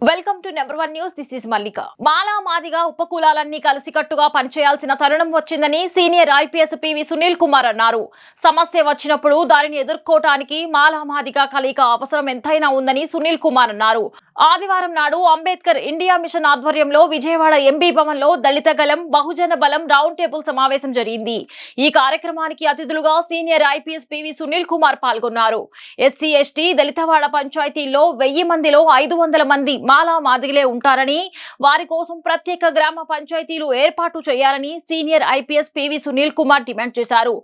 Welcome to number 1 news. This is Mallika. Mala Madiga ఉపకులాలన్నీ కలిసికట్టుగా పనిచేయాల్సిన తరుణం వచ్చిందని senior IPS P V Sunil Kumar అన్నారు. సమస్య వచ్చినప్పుడు దానిని ఎదుర్కోవటానికి మాలా మాదిగా కలయిక అవసరం ఎంతైనా ఉందని సునీల్ కుమార్ అన్నారు. ఆదివారం నాడు అంబేద్కర్ ఇండియా మిషన్ ఆధ్వర్యంలో విజయవాడ ఎంబీ భవన్ లో దళిత గలం బహుజన బలం రౌండ్ టేబుల్ సమావేశం జరిగింది. ఈ కార్యక్రమానికి అతిథులుగా senior IPS P V Sunil Kumar పాల్గొన్నారు. ఎస్సీ ఎస్టీ దళితవాడ పంచాయతీల్లో 1000 మందిలో 500 మంది మాలా మాదిగలే ఉంటారని, వారి కోసం ప్రత్యేక గ్రామ పంచాయతీలు ఏర్పాటు చేయాలని senior IPS P V Sunil Kumar demand చేశారు.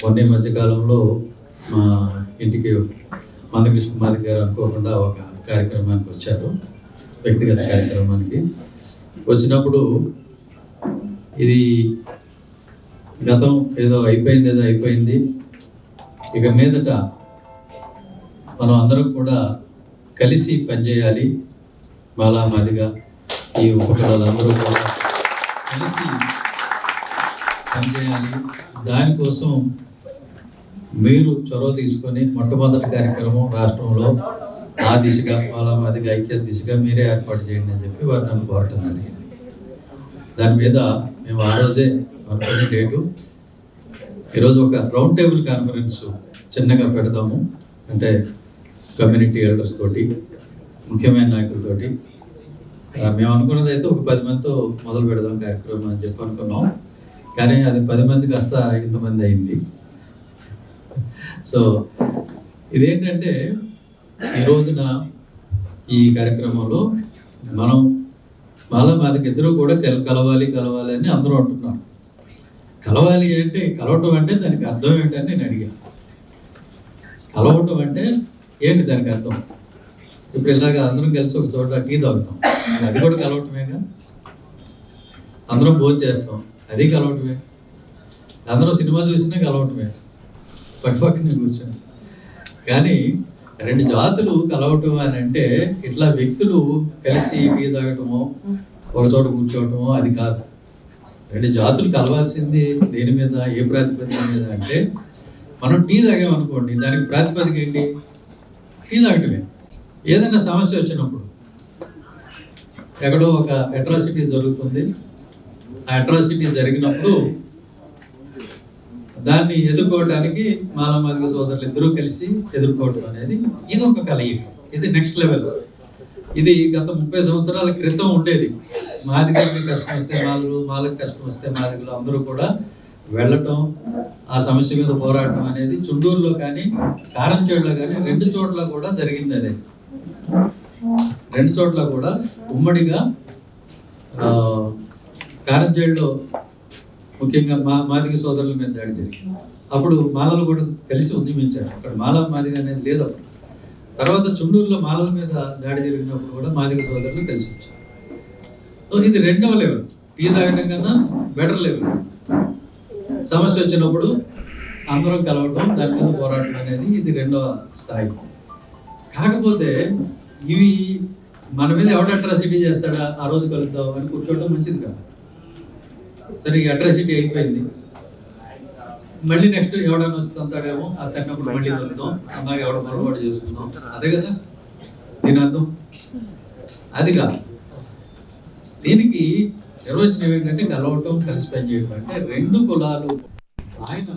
మొన్న మధ్య కాలంలో మా ఇంటికి మందకృష్ణ మాదిగ గారు అనుకోకుండా ఒక కార్యక్రమానికి వచ్చారు. వ్యక్తిగత కార్యక్రమానికి వచ్చినప్పుడు ఇది గతం ఏదో అయిపోయింది, ఇక మీదట మనం అందరం కూడా కలిసి పనిచేయాలి. మాలా మాదిగా ఈ ఉపకులాలందరూ కూడా కలిసి పనిచేయాలి. దానికోసం మీరు చొరవ తీసుకొని మొట్టమొదటి కార్యక్రమం రాష్ట్రంలో ఆ దిశగా మాలా మాదిగా ఐక్యత దిశగా మీరే ఏర్పాటు చేయండి అని చెప్పి వారు నన్ను కోరటం జరిగింది. దాని మీద మేము ఆ రోజే అనుకునే డేటు ఈరోజు ఒక రౌండ్ టేబుల్ కాన్ఫరెన్స్ చిన్నగా పెడదాము, అంటే కమ్యూనిటీ ఎల్డర్స్ తోటి, ముఖ్యమైన నాయకులతోటి. మేము అనుకున్నది అయితే ఒక 10 మందితో మొదలు పెడదాం కార్యక్రమం అని చెప్పి అనుకున్నాం. కానీ అది 10 మంది కాస్త ఇంతమంది అయింది. సో ఇదేంటంటే ఈ రోజున ఈ కార్యక్రమంలో మనం మాలా మాదిగ ఇద్దరు కూడా కలవాలి అని అందరూ అంటున్నారు. కలవాలి అంటే, కలవటం అంటే దానికి అర్థం ఏంటని నేను అడిగాను. కలవటం అంటే ఏంటి దానికి అర్థం? ఇప్పుడు ఇలాగ అందరం కలిసి ఒక చోట టీ తాగుతాం, అది కూడా కలవటమేగా. అందరం భోజనం చేస్తాం, అది కలవటమే. అందరం సినిమా చూసినా కలవటమే, పక్కనే కూర్చొని. కానీ 2 జాతులు కలవటం అని అంటే ఇట్లా వ్యక్తులు కలిసి టీ తాగటమో ఒక చోట కూర్చోవటమో అది కాదు. 2 జాతులు కలవాల్సింది దేని మీద, ఏ ప్రాతిపదిక మీద అంటే, మనం టీ తాగామనుకోండి, దానికి ప్రాతిపదిక ఏంటి? టీ తాగటమే. ఏదైనా సమస్య వచ్చినప్పుడు ఎక్కడో ఒక అట్రాసిటీ జరుగుతుంది, ఆ అట్రాసిటీ జరిగినప్పుడు దాన్ని ఎదుర్కోవడానికి మాలా మాదిగ సోదరులు ఇద్దరూ కలిసి ఎదుర్కోవటం అనేది ఇది ఒక కలయిక. ఇది నెక్స్ట్ లెవెల్. ఇది గత 30 సంవత్సరాల క్రితం ఉండేది. మాదిగలకి కష్టం వస్తే మాలకు కష్టం వస్తే మాదిగలు అందరూ కూడా వెళ్ళటం, ఆ సమస్య మీద పోరాటం అనేది చుండూరులో కానీ కారంచేడులో కానీ 2 చోట్ల కూడా జరిగింది. అదే 2 చోట్ల కూడా ఉమ్మడిగా కారంచేడులో ముఖ్యంగా మాదిగ సోదరుల మీద దాడి జరిగింది. అప్పుడు మాలలు కూడా కలిసి ఉద్యమించారు. అక్కడ మాలా మాదిగ అనేది లేదు. అప్పుడు తర్వాత చుండూరులో మాలల మీద దాడి జరిగినప్పుడు కూడా మాదిగ సోదరులు కలిసి వచ్చారు. సో ఇది 2వ లెవెల్. టీ తాగడం కన్నా బెటర్ లెవెల్. సమస్య వచ్చినప్పుడు అందరం కలవటం, దాని మీద పోరాటం అనేది ఇది 2వ స్థాయి. కాకపోతే ఇవి మన మీద ఎవడ అట్రాసిటీ చేస్తాడా, ఆ రోజు కలుద్దాం అని కూర్చోవడం మంచిది కాదు. సరే, ఈ అట్రాసిటీ అయిపోయింది, మళ్ళీ నెక్స్ట్ ఎవడన్నా వచ్చి తంతాడేమో, ఆ తన్నప్పుడు మళ్ళీ కలుద్దాం, అన్నాక ఎవడ పొరపాటు చేసుకుందాం, అదే కదా దీని అర్థం. అది కాదు. దీనికి నిర్వచనం ఏంటంటే కలవటం, కలిసి పనిచేయటం. అంటే 2 కులాలు ఆయన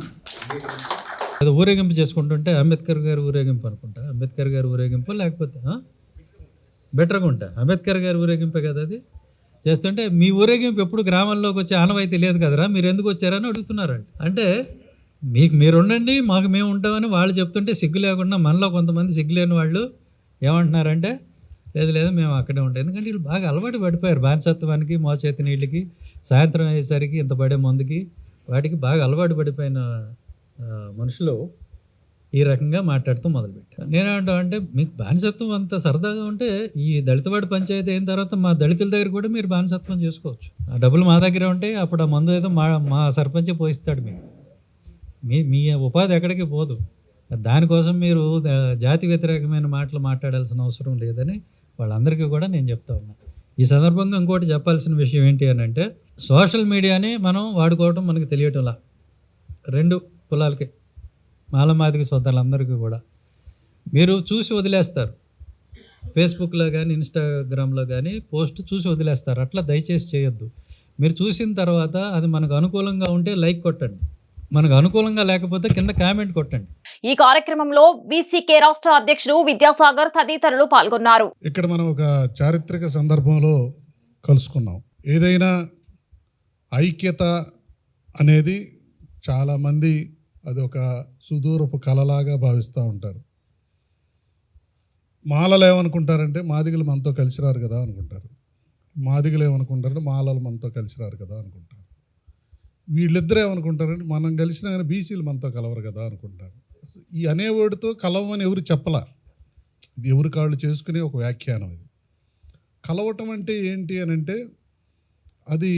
ఊరేగింపు చేసుకుంటుంటే అంబేద్కర్ గారు ఊరేగింపు అనుకుంటా, అంబేద్కర్ గారు ఊరేగింపు లేకపోతే బెటర్గా ఉంటా. అంబేద్కర్ గారు ఊరేగింపే కదా అది చేస్తుంటే, మీ ఊరేగింపు ఎప్పుడు గ్రామంలోకి వచ్చే ఆనవాయితీ లేదు కదరా, మీరు ఎందుకు వచ్చారని అడుగుతున్నారండి. అంటే మీకు మీరు ఉండండి, మాకు మేము ఉంటామని వాళ్ళు చెప్తుంటే సిగ్గు లేకుండా మనలో కొంతమంది సిగ్గు లేని వాళ్ళు ఏమంటున్నారంటే, లేదు మేము అక్కడే ఉంటాం. ఎందుకంటే వీళ్ళు బాగా అలవాటు పడిపోయారు బానిసత్వానికి, మోచేతి నీళ్ళకి, సాయంత్రం అయ్యేసరికి ఇంత పడే మందుకి, వాటికి బాగా అలవాటు పడిపోయిన మనుషులు ఈ రకంగా మాట్లాడుతూ మొదలుపెట్టారు. నేనేమంటా అంటే, మీకు బానిసత్వం అంత సరదాగా ఉంటే ఈ దళితవాడి పంచాయతీ అయిన తర్వాత మా దళితుల దగ్గర కూడా మీరు బానిసత్వం చేసుకోవచ్చు. ఆ డబ్బులు మా దగ్గర ఉంటాయి, అప్పుడు ఆ మందు ఏదో మా సర్పంచే పోయిస్తాడు. మీకు మీ ఉపాధి ఎక్కడికి పోదు. దానికోసం మీరు జాతి వ్యతిరేకమైన మాటలు మాట్లాడాల్సిన అవసరం లేదని వాళ్ళందరికీ కూడా నేను చెప్తా ఉన్నా. ఈ సందర్భంగా ఇంకోటి చెప్పాల్సిన విషయం ఏంటి అని అంటే, సోషల్ మీడియాని మనం వాడుకోవటం మనకు తెలియటంలా 2 కులాలకి, మాలా మాదిగ సోదరులందరికీ కూడా మీరు చూసి వదిలేస్తారు. ఫేస్బుక్లో కానీ ఇన్స్టాగ్రామ్లో కానీ పోస్ట్ చూసి వదిలేస్తారు. అట్లా దయచేసి చేయొద్దు. మీరు చూసిన తర్వాత అది మనకు అనుకూలంగా ఉంటే లైక్ కొట్టండి, మనకు అనుకూలంగా లేకపోతే కింద కామెంట్ కొట్టండి. ఈ కార్యక్రమంలో బీసీకే రాష్ట్ర అధ్యక్షుడు విద్యాసాగర్ తదితరులు పాల్గొన్నారు. ఇక్కడ మనం ఒక చారిత్రక సందర్భంలో కలుసుకున్నాం. ఏదైనా ఐక్యత అనేది చాలామంది అది ఒక సుదూరపు కలలాగా భావిస్తూ ఉంటారు. మాలలు ఏమనుకుంటారంటే మాదిగలు మనతో కలిసి రారు కదా అనుకుంటారు, మాదిగలు ఏమనుకుంటారంటే మాలలు మనతో కలిసి రారు కదా అనుకుంటారు. వీళ్ళిద్దరు ఏమనుకుంటారంటే మనం కలిసినా కానీ బీసీలు మనతో కలవరు కదా అనుకుంటారు. ఈ అనేవాడితో కలవమని ఎవరు చెప్పలా, ఇది ఎవరి కాళ్ళు చేసుకునే ఒక వ్యాఖ్యానం. ఇది కలవటం అంటే ఏంటి అని అంటే అది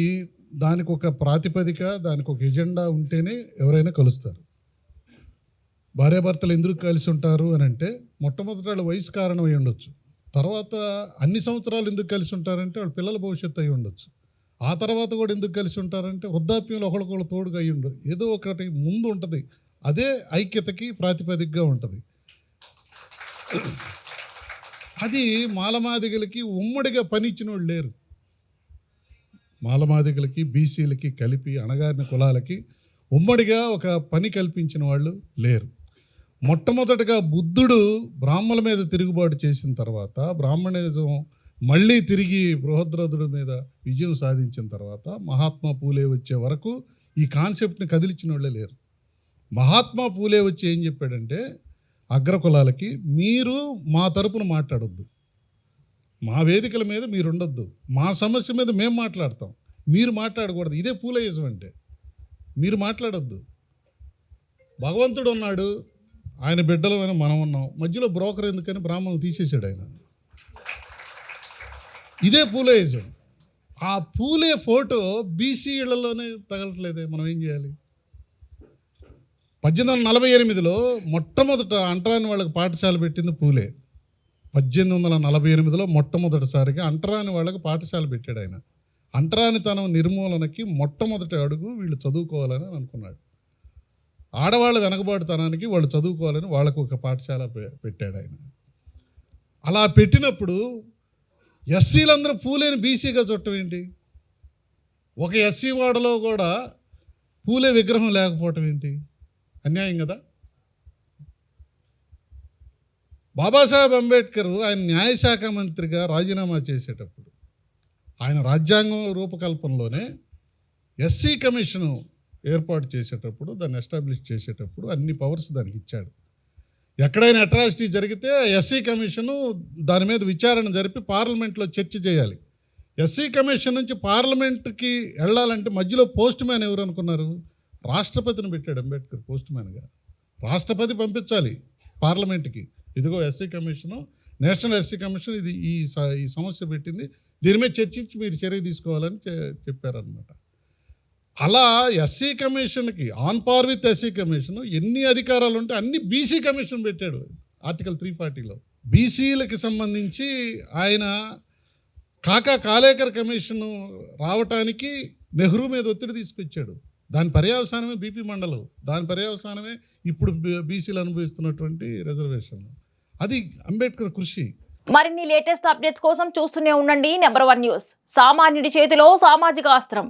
దానికి ఒక ప్రాతిపదిక, దానికి ఒక ఎజెండా ఉంటేనే ఎవరైనా కలుస్తారు. భార్యాభర్తలు ఎందుకు కలిసి ఉంటారు అని అంటే మొట్టమొదటి వాళ్ళ వయసు కారణం అయి ఉండొచ్చు, తర్వాత అన్ని సంవత్సరాలు ఎందుకు కలిసి ఉంటారంటే వాళ్ళ పిల్లల భవిష్యత్తు అయి ఉండొచ్చు, ఆ తర్వాత కూడా ఎందుకు కలిసి ఉంటారంటే వృద్ధాప్యంలో ఒకరికొకరు తోడుగా అయ్యి ఉండదు, ఏదో ఒకటి ముందు ఉంటుంది. అదే ఐక్యతకి ప్రాతిపదికగా ఉంటుంది. అది మాలమాదిగలకి ఉమ్మడిగా పని ఇచ్చిన వాళ్ళు లేరు. మాలమాదిగలకి బీసీలకి కలిపి అణగారిన కులాలకి ఉమ్మడిగా ఒక పని కల్పించిన వాళ్ళు లేరు. మొట్టమొదటిగా బుద్ధుడు బ్రాహ్మణుల మీద తిరుగుబాటు చేసిన తర్వాత, బ్రాహ్మణిజం మళ్ళీ తిరిగి బృహద్రథుడి మీద విజయం సాధించిన తర్వాత మహాత్మా పూలే వచ్చే వరకు ఈ కాన్సెప్ట్ని కదిలించిన వాళ్ళే లేరు. మహాత్మా పూలే వచ్చి ఏం చెప్పాడంటే అగ్రకులాలకి మీరు మా తరపున మాట్లాడొద్దు, మా వేదికల మీద మీరు ఉండొద్దు, మా సమస్య మీద మేము మాట్లాడతాం, మీరు మాట్లాడకూడదు. ఇదే పూలేయిజం అంటే, మీరు మాట్లాడొద్దు. భగవంతుడు ఉన్నాడు, ఆయన బిడ్డలమైన మనం ఉన్నాం, మధ్యలో బ్రోకర్ ఎందుకని బ్రాహ్మణులు తీసేసాడు ఆయన. ఇదే పూలేయిజం. ఆ పూలే ఫోటో బీసీ ఇళ్లలోనే తగలట్లేదే, మనం ఏం చేయాలి? 1848లో మొట్టమొదట అంటరాని వాళ్ళకి పాఠశాల పెట్టింది పూలే. 1848లో మొట్టమొదటిసారిగా అంటరాని వాళ్ళకి పాఠశాల పెట్టాడు ఆయన. అంటరానితనం నిర్మూలనకి మొట్టమొదటి అడుగు వీళ్ళు చదువుకోవాలని అనుకున్నాడు. ఆడవాళ్ళ వెనకబాటుతనానికి వాళ్ళు చదువుకోవాలని వాళ్ళకు ఒక పాఠశాల పెట్టాడు ఆయన. అలా పెట్టినప్పుడు ఎస్సీలందరూ పూలేని బీసీగా చుట్టం ఏంటి? ఒక ఎస్సీ వాడలో కూడా పూలే విగ్రహం లేకపోవటం ఏంటి? అన్యాయం కదా. బాబాసాహెబ్ అంబేద్కర్ ఆయన న్యాయశాఖ మంత్రిగా రాజీనామా చేసేటప్పుడు ఆయన రాజ్యాంగం రూపకల్పనలోనే ఎస్సీ కమిషను ఏర్పాటు చేసేటప్పుడు, దాన్ని ఎస్టాబ్లిష్ చేసేటప్పుడు అన్ని పవర్స్ దానికి ఇచ్చాడు. ఎక్కడైనా అట్రాసిటీ జరిగితే ఎస్సీ కమిషను దాని మీద విచారణ జరిపి పార్లమెంట్లో చర్చ చేయాలి. ఎస్సీ కమిషన్ నుంచి పార్లమెంట్కి వెళ్ళాలంటే మధ్యలో పోస్ట్ మ్యాన్ ఎవరు అనుకున్నారు? రాష్ట్రపతిని పెట్టాడు అంబేద్కర్ పోస్ట్ మ్యాన్గా. రాష్ట్రపతి పంపించాలి పార్లమెంట్కి, ఇదిగో SC commission, national SC commission ఇది ఈ సమస్య పెట్టింది, దీని మీద చర్చించి మీరు చర్య తీసుకోవాలని చెప్పారనమాట. అలా ఎస్సీ కమిషన్కి on par with SC commission ఎన్ని అధికారాలు ఉంటే అన్ని బీసీ కమిషన్ పెట్టాడు ఆర్టికల్ 340లో. బీసీలకి సంబంధించి ఆయన కాలేకర్ కమిషను రావటానికి నెహ్రూ మీద ఒత్తిడి తీసుకొచ్చాడు. దాని పర్యవసానమే బీపీ మండలం, దాని పర్యవసానమే ఇప్పుడు బీసీలు అనుభవిస్తున్నటువంటి రిజర్వేషన్. అది అంబేద్కర్ కృషి. మరిన్ని లేటెస్ట్ అప్డేట్స్ కోసం చూస్తూనే ఉండండి నెంబర్ 1 న్యూస్. సామాన్యుడి చేతిలో సామాజిక అస్త్రం.